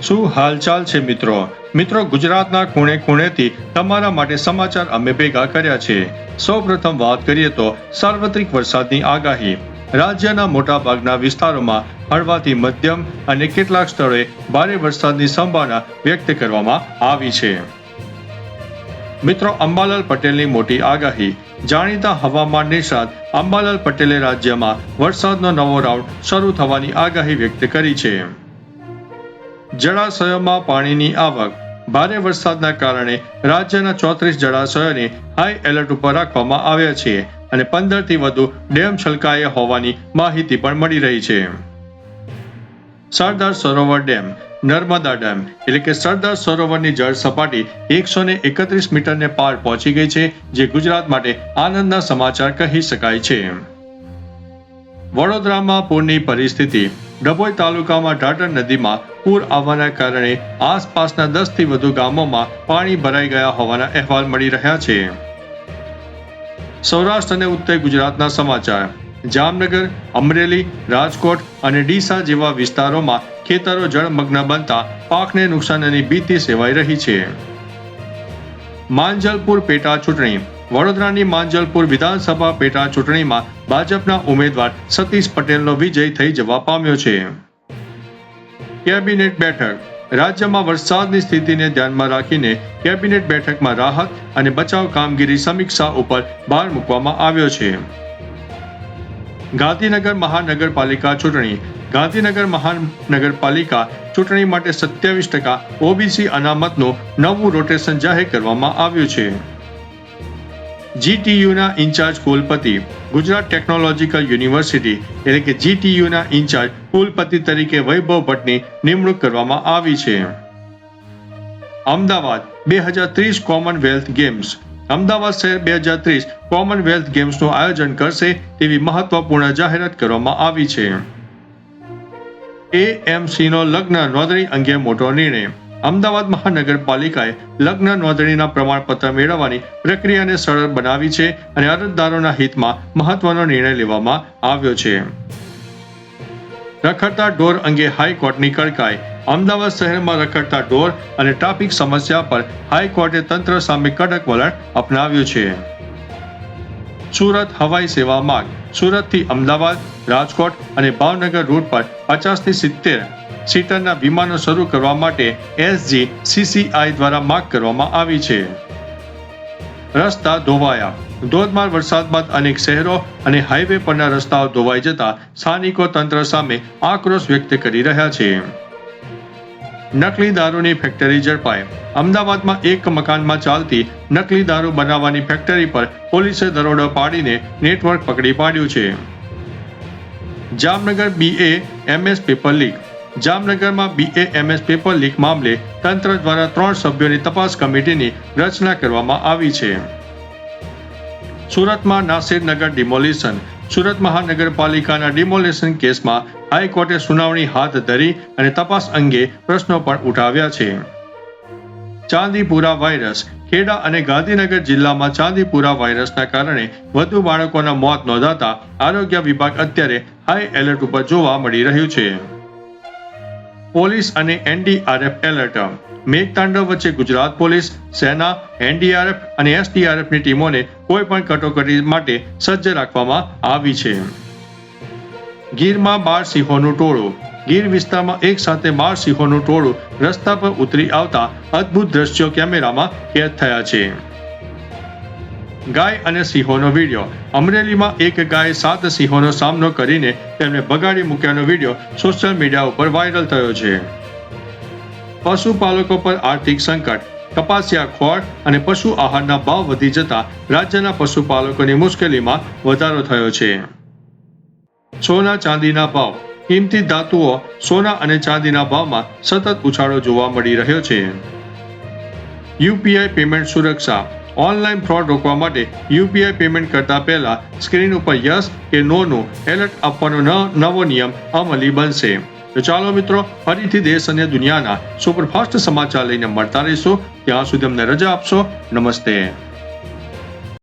શું હાલચાલ છે મિત્રો ગુજરાતના ખૂણે ખૂણેથી તમારા માટે સમાચાર અમે ભેગા કર્યા છે। સૌપ્રથમ વાત કરીએ તો સાર્વત્રિક વરસાદની આગાહી। રાજ્યના મોટા ભાગના વિસ્તારોમાં હળવાથી મધ્યમ અને કેટલાક સ્થળોએ ભારે વરસાદની સંભાવના વ્યક્ત કરવામાં આવી છે। મિત્રો, અંબાલાલ પટેલની મોટી આગાહી। જાણીતા હવામાન નિષ્ણાત અંબાલાલ પટેલે રાજ્યમાં વરસાદનો નવો રાઉન્ડ શરૂ થવાની આગાહી વ્યક્ત કરી છે। જળાશયોમાં પાણીની આવક। ભારે વરસાદના કારણે રાજ્યના 34 જળાશયોને હાઈ એલર્ટ ઉપર રાખવામાં આવ્યા છે અને 15 થી વધુ ડેમ છલકાયા હોવાની માહિતી પણ મળી રહી છે। સરદાર સરોવર ડેમ। નર્મદા ડેમ એટલે કે સરદાર સરોવરની જળ સપાટી 131 મીટરને પાર પહોંચી ગઈ છે, જે ગુજરાત માટે આનંદના સમાચાર કહી શકાય છે। વડોદરામાં પૂરની પરિસ્થિતિ। ડભોઈ તાલુકામાં ઢાઢર નદીમાં પૂર આવવાના કારણે આસપાસના 10 થી વધુ ગામોમાં પાણી ભરાઈ ગયા હોવાના અહેવાલ મળી રહ્યા છે। સૌરાષ્ટ્ર અને ઉત્તર ગુજરાતના સમાચાર। જામનગર, અમરેલી, રાજકોટ અને ડીસા જેવા વિસ્તારોમાં ખેતરો જળમગ્ન બનતા પાકને નુકસાનની ભીતિ સેવાઈ રહી છે। માંજલપુર પેટા ચૂંટણી। વડોદરાની માંજલપુર વિધાનસભા પેટા ચૂંટણીમાં ભાજપના ઉમેદવાર સતીશ પટેલનો વિજય થઈ જવા પામ્યો છે। કેબિનેટ બેઠક। રાજ્યમાં વરસાદની સ્થિતિને ધ્યાનમાં રાખીને કેબિનેટ બેઠકમાં રાહત અને બચાવ કામગીરી સમીક્ષા ઉપર ભાર મૂકવામાં આવ્યો છે। ગાંધીનગર મહાનગરપાલિકા ચૂંટણી। ગાંધીનગર મહાનગરપાલિકા ચૂંટણી માટે 27% ઓબીસી અનામતનું નવું રોટેશન જાહેર કરવામાં આવ્યું છે। જીટીયુના ઇન્ચાર્જ કુલપતિ। ગુજરાત ટેકનોલોજીકલ યુનિવર્સિટી એટલે કે જીટીયુના ઇન્ચાર્જ કુલપતિ તરીકે વૈભવ ભટ્ટની નિમણૂક કરવામાં આવી છે। Ahmedabad 2030 Commonwealth games. અમદાવાદ શહેર 2030 કોમનવેલ્થ ગેમ્સનું આયોજન કરશે તેવી મહત્વપૂર્ણ જાહેરાત કરવામાં આવી છે। એએમસીનો લગ્ન નોંધણી અંગે મોટો નિર્ણય। અમદાવાદ મહાનગરપાલિકાએ લગ્ન નોંધણીના પ્રમાણપત્ર મેળવવાની પ્રક્રિયાને સરળ બનાવી છે અને અરજદારોના હિતમાં મહત્વનો નિર્ણય લેવામાં આવ્યો છે। રખડતા ઢોર અંગે હાઈકોર્ટની કડકાઈ। અમદાવાદ શહેરમાં રખડતા ઢોર અને ટ્રાફિક સમસ્યા પર હાઈકોર્ટે તંત્ર સામે કડક વલણ અપનાવ્યું છે। સુરત હવાઈ સેવા માર્ગ। સુરતથી અમદાવાદ, રાજકોટ અને ભાવનગર રૂટ પર 50 થી 70 સીટરના વિમાનો શરૂ કરવા માટે એસજીસીસીઆઈ દ્વારા માંગ કરવામાં આવી છે। રસ્તા ધોવાયા। ધોધમાર વરસાદ બાદ અનેક શહેરો અને હાઈવે પરના રસ્તાઓ ધોવાઈ જતા સ્થાનિકો તંત્ર સામે આક્રોશ વ્યક્ત કરી રહ્યા છે। નકલી દારૂની ફેક્ટરી ઝડપાઈ। અમદાવાદમાં એક મકાનમાં ચાલતી નકલી દારૂ બનાવવાની ફેક્ટરી પર પોલીસે દરોડો પાડીને નેટવર્ક પકડી પાડ્યું છે। Jamnagar BAMS paper leak. જામનગરમાં BAMS પેપર લીક મામલે તંત્ર દ્વારા 3 સભ્યોની તપાસ કમિટીની રચના કરવામાં આવી છે। સુરતમાં નાસિરનગર ડિમોલિશન। સુરત મહાનગરપાલિકાના ડિમોલિશન કેસમાં હાઈકોર્ટે સુનાવણી હાથ ધરી અને તપાસ અંગે પ્રશ્નો પણ ઉઠાવ્યા છે। ચાંદીપુરા વાયરસ। ખેડા અને ગાંધીનગર જિલ્લામાં ચાંદીપુરા વાયરસના કારણે વધુ બાળકોના મોત નોંધાતા આરોગ્ય વિભાગ અત્યારે હાઈ એલર્ટ ઉપર જોવા મળી રહ્યું છે। પોલીસ અને એનડીઆરએફ એલર્ટ। મેઘતાંડવ વચ્ચે ગુજરાત પોલીસ, સેના, એનડીઆરએફ અને એસડીઆરએફની ટીમોને કોઈ પણ કટોકટી માટે સજ્જ રાખવામાં આવી છે। ગીરમાં 12 સિંહોનું ટોળું। ગીર વિસ્તારમાં એક સાથે 12 સિંહોનું ટોળું રસ્તા પર ઉતરી આવતા અદ્ભુત દ્રશ્યો કેમેરામાં કેદ થયા છે। ગાય અને સિંહોનો વિડીયો। અમરેલીમાં એક ગાયે 7 સિંહોનો સામનો કરીને તેમને ભગાડી મૂક્યાનો વિડીયો સોશિયલ મીડિયા ઉપર વાયરલ થયો છે। પશુપાલકો પર આર્થિક સંકટ। કપાસિયા ખોળ અને પશુ આહારના ભાવ વધી જતા રાજ્યના પશુપાલકોની મુશ્કેલીમાં વધારો થયો છે। સોના ચાંદીના ભાવ। કિંમતી ધાતુઓ સોના અને ચાંદીના ભાવમાં સતત ઉછાળો જોવા મળી રહ્યો છે। યુપીઆઈ પેમેન્ટ સુરક્ષા। ઓનલાઈન ફ્રોડ રોકવા માટે યુપીઆઈ પેમેન્ટ કરતા પહેલા સ્ક્રીન ઉપર યસ કે નોનું એલર્ટ આપવાનો નવો નિયમ અમલી બનશે। તો ચાલો મિત્રો, ફરીથી દેશ અને દુનિયાના સુપરફાસ્ટ સમાચાર લઈને મળતા રહીશું। ત્યાં સુધી અમને રજા આપશો। નમસ્તે।